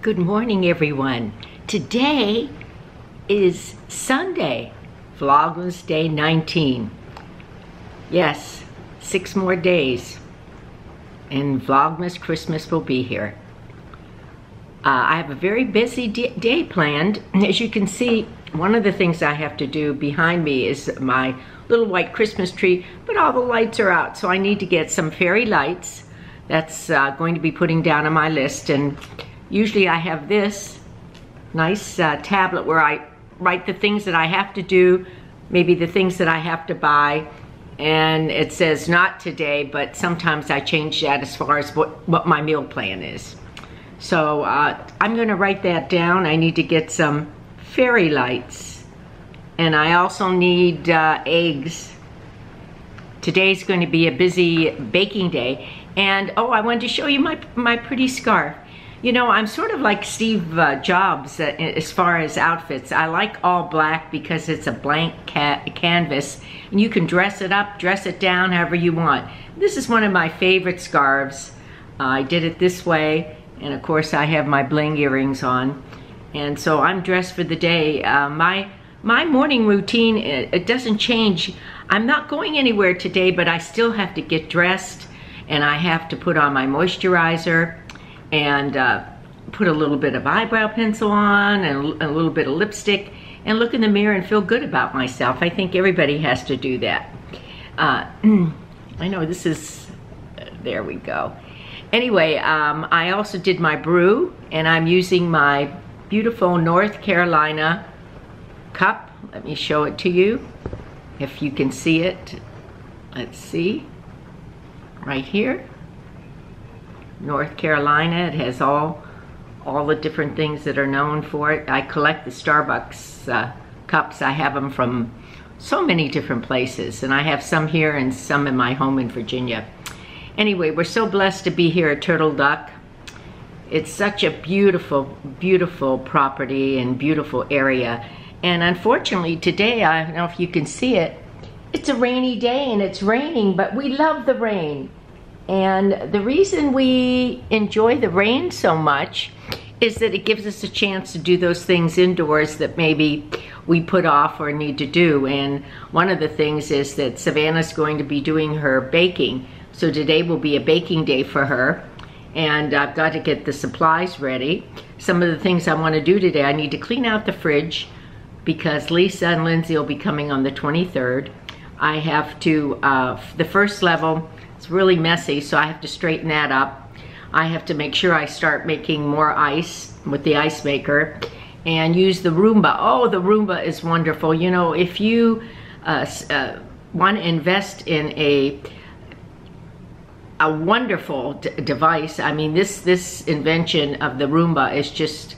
Good morning, everyone. Today is Sunday, Vlogmas Day 19. Yes, 6 more days, and Vlogmas Christmas will be here. I have a very busy day planned. As you can see, one of the things I have to do behind me is my little white Christmas tree, but all the lights are out, so I need to get some fairy lights. That's going to be putting down on my list, and usually I have this nice tablet where I write the things that I have to do, maybe the things that I have to buy, and it says not today, but sometimes I change that as far as what my meal plan is. So I'm gonna write that down. I need to get some fairy lights, and I also need eggs. Today's going to be a busy baking day, and oh, I wanted to show you my pretty scarf. You know, I'm sort of like Steve Jobs as far as outfits. I like all black because it's a blank canvas, and you can dress it up, dress it down, however you want. This is one of my favorite scarves. I did it this way, and of course I have my bling earrings on, and so I'm dressed for the day. My morning routine, it doesn't change. I'm not going anywhere today, but I still have to get dressed, and I have to put on my moisturizer, and put a little bit of eyebrow pencil on and a little bit of lipstick, and look in the mirror and feel good about myself. I think everybody has to do that. I know this is, there we go. Anyway, I also did my brew, and I'm using my beautiful North Carolina cup. Let me show it to you if you can see it. Let's see, right here. North Carolina. It has all the different things that are known for it. I collect the Starbucks cups. I have them from so many different places, and I have some here and some in my home in Virginia. Anyway, we're so blessed to be here at Turtle Duck. It's such a beautiful, beautiful property and beautiful area. And unfortunately today, I don't know if you can see it, it's a rainy day and it's raining, but we love the rain. And the reason we enjoy the rain so much is that it gives us a chance to do those things indoors that maybe we put off or need to do. And one of the things is that Savannah's going to be doing her baking. So today will be a baking day for her. And I've got to get the supplies ready. Some of the things I want to do today, I need to clean out the fridge because Lisa and Lindsay will be coming on the 23rd. I have to, the first level, it's really messy, so I have to straighten that up. I have to make sure I start making more ice with the ice maker and use the Roomba. Oh, the Roomba is wonderful. You know, if you want to invest in a wonderful device, I mean, this invention of the Roomba is just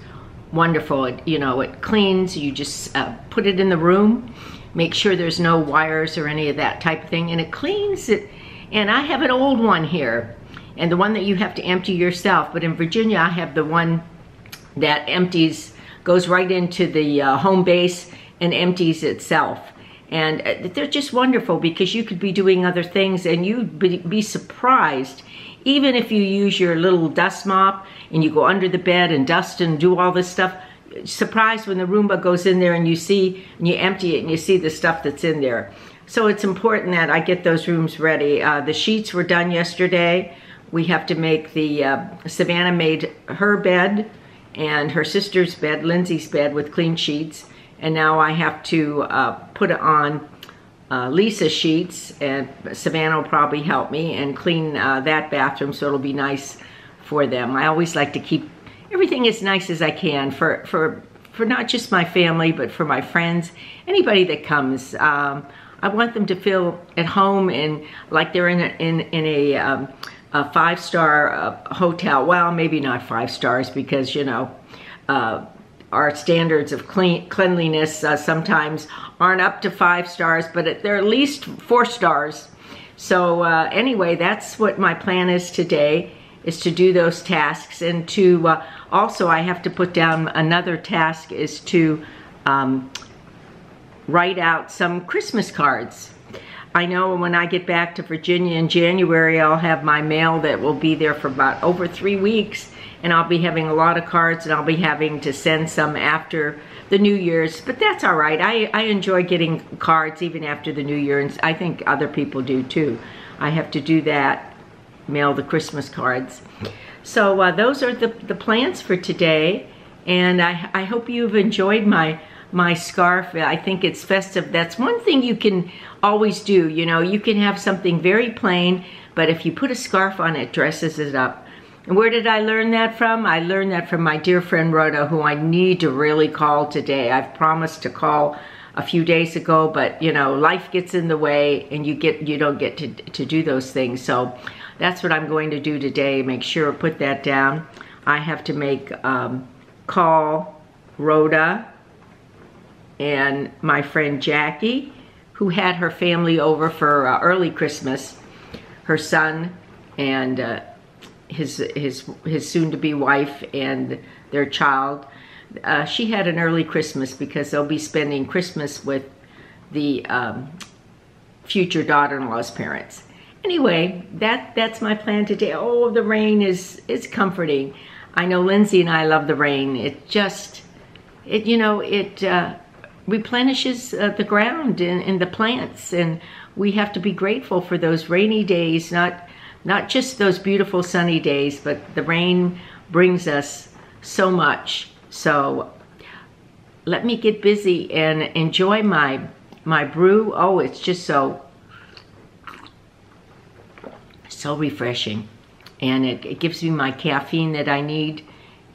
wonderful. You know, it cleans, you just put it in the room, make sure there's no wires or any of that type of thing, and it cleans it. And I have an old one here, and the one that you have to empty yourself. But in Virginia, I have the one that empties, goes right into the home base and empties itself. And they're just wonderful because you could be doing other things and you'd be surprised. Even if you use your little dust mop and you go under the bed and dust and do all this stuff, surprised when the Roomba goes in there and you see, and you empty it and you see the stuff that's in there. So it's important that I get those rooms ready. The sheets were done yesterday. We have to make Savannah made her bed and her sister's bed, Lindsay's bed, with clean sheets. And now I have to put on Lisa's sheets, and Savannah will probably help me and clean that bathroom, so it'll be nice for them. I always like to keep everything as nice as I can for not just my family, but for my friends, anybody that comes. I want them to feel at home and like they're in a 5-star hotel. Well, maybe not 5 stars because, you know, our standards of cleanliness sometimes aren't up to 5 stars, but they're at least 4 stars. So anyway, that's what my plan is today, is to do those tasks. And to also, I have to put down another task, is to write out some Christmas cards. I know when I get back to Virginia in January, I'll have my mail that will be there for about over 3 weeks, and I'll be having a lot of cards, and I'll be having to send some after the New Year's, but that's all right. I enjoy getting cards even after the New Year, and I think other people do too. I have to do that, mail the Christmas cards. So those are the plans for today, and I hope you've enjoyed my scarf. I think it's festive. That's one thing you can always do. You know, you can have something very plain, but if you put a scarf on, it dresses it up. And where did I learn that from? I learned that from my dear friend Rhoda, who I need to really call today. I've promised to call a few days ago, but you know, life gets in the way and you don't get to do those things. So that's what I'm going to do today. Make sure I put that down. I have to call Rhoda and my friend Jackie, who had her family over for early Christmas. Her son and his soon-to-be wife and their child. She had an early Christmas because they'll be spending Christmas with the future daughter-in-law's parents. Anyway, that's my plan today. Oh, the rain is comforting. I know Lindsay and I love the rain. It replenishes the ground and the plants, and we have to be grateful for those rainy days, not just those beautiful sunny days, but the rain brings us so much. So let me get busy and enjoy my brew. Oh, it's just so refreshing, and it gives me my caffeine that I need.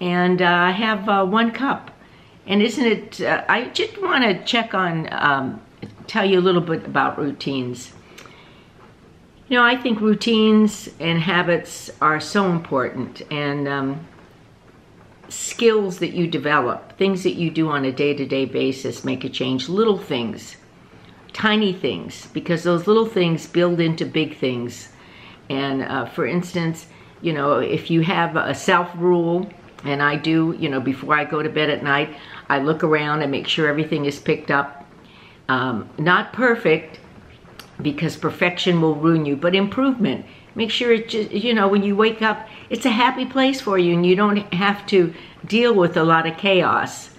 And I have 1 cup. And isn't it, I just want to check on, tell you a little bit about routines. You know, I think routines and habits are so important, and skills that you develop, things that you do on a day-to-day basis make a change. Little things, tiny things, because those little things build into big things. And for instance, you know, if you have a self-rule, and I do, you know, before I go to bed at night, I look around and make sure everything is picked up. Not perfect, because perfection will ruin you, but improvement. Make sure it just, you know, when you wake up, it's a happy place for you and you don't have to deal with a lot of chaos.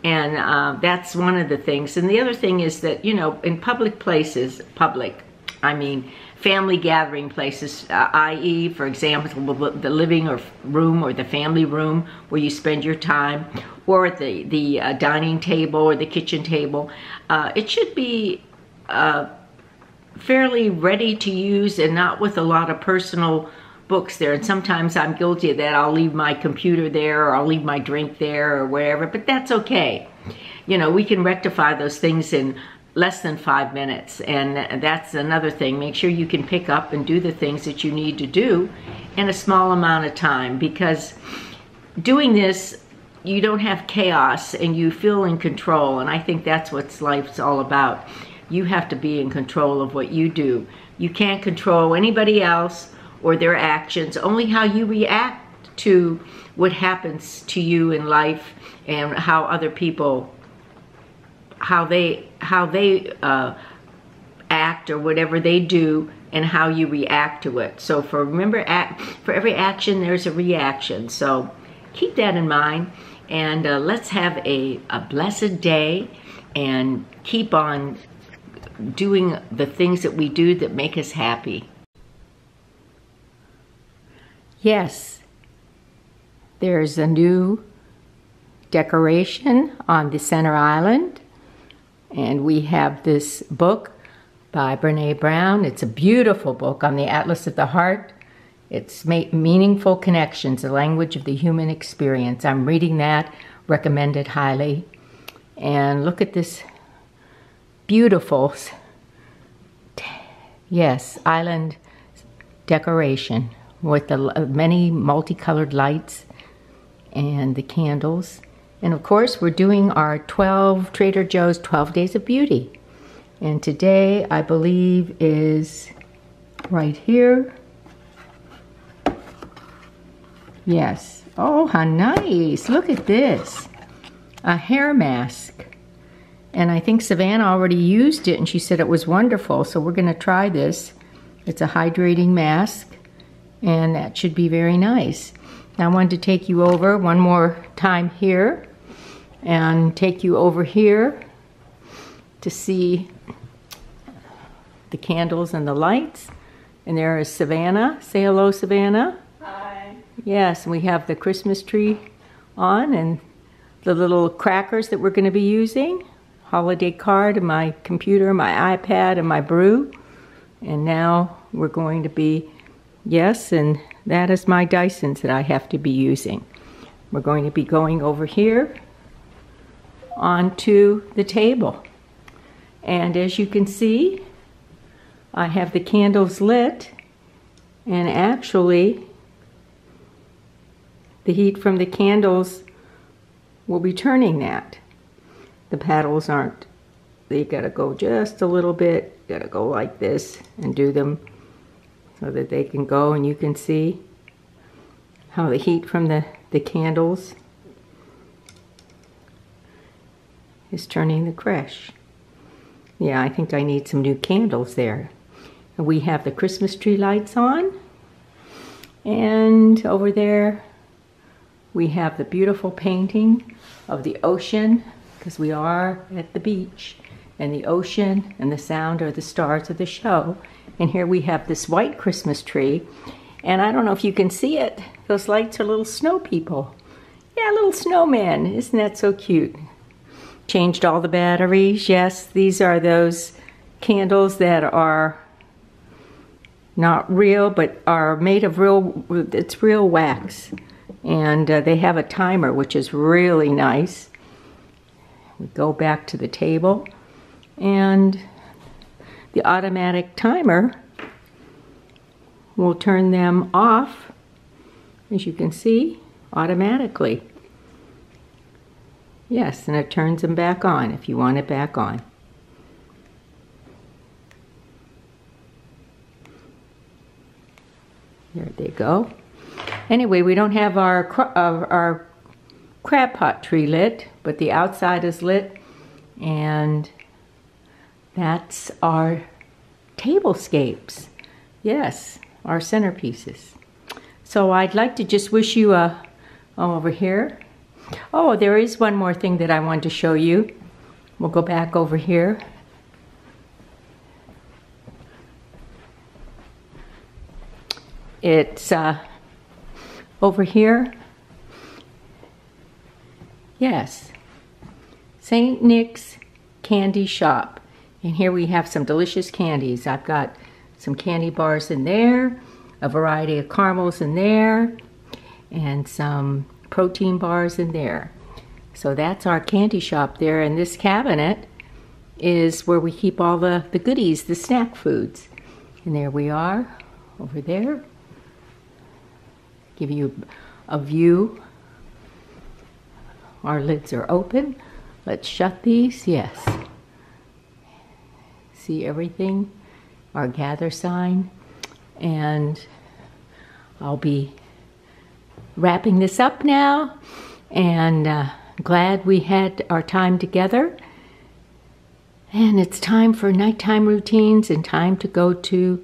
And that's one of the things. And the other thing is that, you know, in public places, I mean family gathering places, i.e., for example, the living room or the family room where you spend your time, or at the dining table or the kitchen table, it should be fairly ready to use and not with a lot of personal books there. And sometimes I'm guilty of that. I'll leave my computer there, or I'll leave my drink there, or whatever, but that's okay. You know, we can rectify those things in less than 5 minutes, and that's another thing. Make sure you can pick up and do the things that you need to do in a small amount of time, because doing this, you don't have chaos and you feel in control. And I think that's what life's all about. You have to be in control of what you do. You can't control anybody else or their actions, only how you react to what happens to you in life, and how other people, how they act or whatever they do, and how you react to it. So for every action, there's a reaction. So keep that in mind, and let's have a blessed day, and keep on doing the things that we do that make us happy. Yes, there's a new decoration on the center island, and we have this book by Brene Brown. It's a beautiful book on the Atlas of the Heart. It's Meaningful Connections, the Language of the Human Experience. I'm reading that, recommend it highly. And look at this beautiful, yes, island decoration with the many multicolored lights and the candles. And of course, we're doing our Trader Joe's 12 Days of Beauty. And today, I believe, is right here. Yes. Oh, how nice. Look at this. A hair mask. And I think Savannah already used it and she said it was wonderful. So we're going to try this. It's a hydrating mask and that should be very nice. Now I wanted to take you over one more time here and take you over here to see the candles and the lights. And there is Savannah. Say hello, Savannah. Hi. Yes, and we have the Christmas tree on and the little crackers that we're going to be using. Holiday card and my computer, my iPad, and my brew. And now we're going to be, yes, and that is my Dysons that I have to be using. We're going to be going over here onto the table. And as you can see, I have the candles lit, and actually the heat from the candles will be turning that. The paddles aren't, they gotta go just a little bit, you gotta go like this and do them so that they can go, and you can see how the heat from the candles is turning the creche. Yeah, I think I need some new candles there. And we have the Christmas tree lights on, and over there we have the beautiful painting of the ocean, because we are at the beach, and the ocean and the sound are the stars of the show. And here we have this white Christmas tree, and I don't know if you can see it, those lights are little snow people. Yeah, little snowmen. Isn't that so cute? Changed all the batteries. Yes, these are those candles that are not real, but are made of real, it's real wax. And they have a timer, which is really nice. We go back to the table, and the automatic timer will turn them off, as you can see, automatically. Yes, and it turns them back on if you want it back on. There they go. Anyway, we don't have our crab pot tree lit, but the outside is lit, and that's our tablescapes. Yes, our centerpieces. So I'd like to just wish you over here. Oh, there is one more thing that I wanted to show you. We'll go back over here. It's over here. Yes, St. Nick's Candy Shop. And here we have some delicious candies. I've got some candy bars in there, a variety of caramels in there, and some protein bars in there. So that's our candy shop there, and this cabinet is where we keep all the goodies, the snack foods. And there we are, over there. Give you a view. Our lids are open. Let's shut these, yes. See everything, our gather sign, and I'll be wrapping this up now, and glad we had our time together. And it's time for nighttime routines and time to go to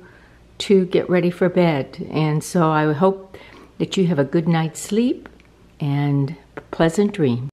get ready for bed. And so I hope that you have a good night's sleep and pleasant dreams.